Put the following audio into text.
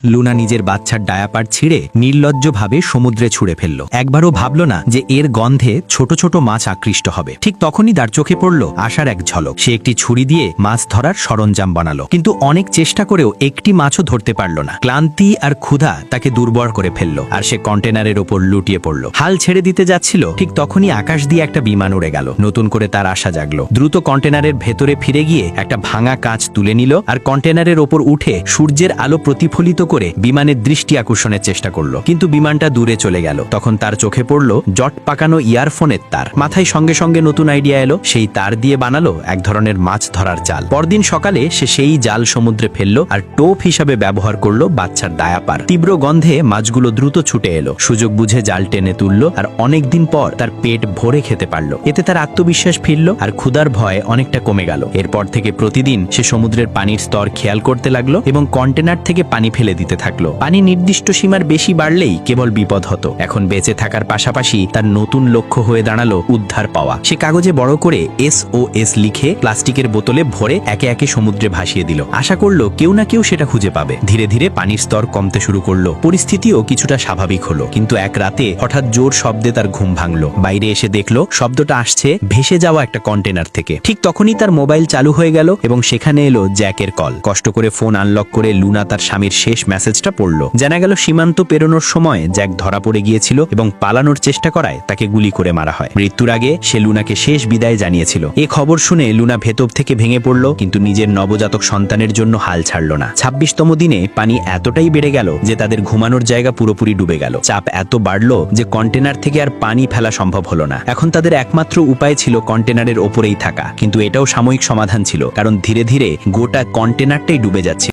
Luna নিজের বাচ্চার diaper ছিঁড়ে নির্লজ্জভাবে সমুদ্রে ছুঁড়ে ফেলল। একবারও ভাবল না যে এর গন্ধে ছোট ছোট মাছ আকৃষ্ট হবে। ঠিক তখনই তার চোখে পড়ল আশার এক ঝলক। সে একটি ছুরি দিয়ে মাছ ধরার সরঞ্জাম বানালো, কিন্তু অনেক চেষ্টা করেও একটি মাছও ধরতে পারল না। ক্লান্তি আর ক্ষুধা তাকে দুর্বল করে ফেলল, আর সে কন্টেনারের ওপর লুটিয়ে পড়ল। হাল ছেড়ে দিতে যাচ্ছিল, ঠিক তখনই আকাশ দিয়ে একটা বিমান উড়ে গেল। নতুন করে তার আশা জাগলো। দ্রুত কন্টেনারের ভেতরে ফিরে গিয়ে একটা ভাঙা কাঁচ তুলে নিল আর কন্টেনারের ওপর উঠে সূর্যের আলো প্রতিফলিত করে বিমানের দৃষ্টি আকর্ষণের চেষ্টা করলো, কিন্তু বিমানটা দূরে চলে গেল। তখন তার চোখে পড়ল জট পাকানো ইয়ারফোনের তার। মাথায় সঙ্গে সঙ্গে নতুন আইডিয়া এলো। সেই তার দিয়ে বানালো এক ধরনের মাছ ধরার জাল। পরদিন সকালে সে সেই জাল সমুদ্রে ফেললো আর টোপ হিসাবে ব্যবহার করলো বাচ্চার ডায়াপার। তীব্র গন্ধে মাছগুলো দ্রুত ছুটে এলো। সুযোগ বুঝে জাল টেনে তুললো আর অনেকদিন পর তার পেট ভরে খেতে পারলো। এতে তার আত্মবিশ্বাস ফিরল আর ক্ষুধার ভয় অনেকটা কমে গেল। এরপর থেকে প্রতিদিন সে সমুদ্রের পানির স্তর খেয়াল করতে লাগলো এবং কন্টেনার থেকে পানি ফেলে দিতে থাকলো। পানি নির্দিষ্ট সীমার বেশি বাড়লেই কেবল বিপদ হতো। এখন বেঁচে থাকার পাশাপাশি তার নতুন লক্ষ্য হয়ে দাঁড়ালো উদ্ধার পাওয়া। সে কাগজে বড় করে SOS লিখে প্লাস্টিকের বোতলে ভরে একে একে সমুদ্রে ভাসিয়ে দিল। আশা করলো কেউ না কেউ সেটা খুঁজে পাবে। ধীরে ধীরে পানির স্তর কমতে শুরু করলো। পরিস্থিতিও কিছুটা স্বাভাবিক হলো, কিন্তু এক রাতে হঠাৎ জোর শব্দে তার ঘুম ভাঙলো। বাইরে এসে দেখলো শব্দটা আসছে ভেসে যাওয়া একটা কন্টেনার থেকে। ঠিক তখনই তার মোবাইল চালু হয়ে গেল এবং সেখানে এলো জ্যাকের কল। কষ্ট করে ফোন আনলক করে লুনা তার স্বামীর শেষ মেসেজটা পড়লো। জানা গেল সীমান্ত পেরোনোর সময় জ্যাক ধরা পড়ে গিয়েছিল এবং পালানোর চেষ্টা করায় তাকে গুলি করে মারা হয়। মৃত্যুর আগে সে লুনাকে শেষ বিদায় জানিয়েছিল। এ খবর শুনে লুনা ভেতর থেকে ভেঙে পড়ল, কিন্তু নিজের নবজাতক সন্তানের জন্য হাল ছাড়ল না। 26তম দিনে পানি এতটাই বেড়ে গেল যে তাদের ঘুমানোর জায়গা পুরোপুরি ডুবে গেল। চাপ এত বাড়লো যে কন্টেনার থেকে আর পানি ফেলা সম্ভব হলো না। এখন তাদের একমাত্র উপায় ছিল কন্টেনারের ওপরেই থাকা, কিন্তু এটাও সাময়িক সমাধান ছিল, কারণ ধীরে ধীরে গোটা কন্টেনারটাই ডুবে যাচ্ছে।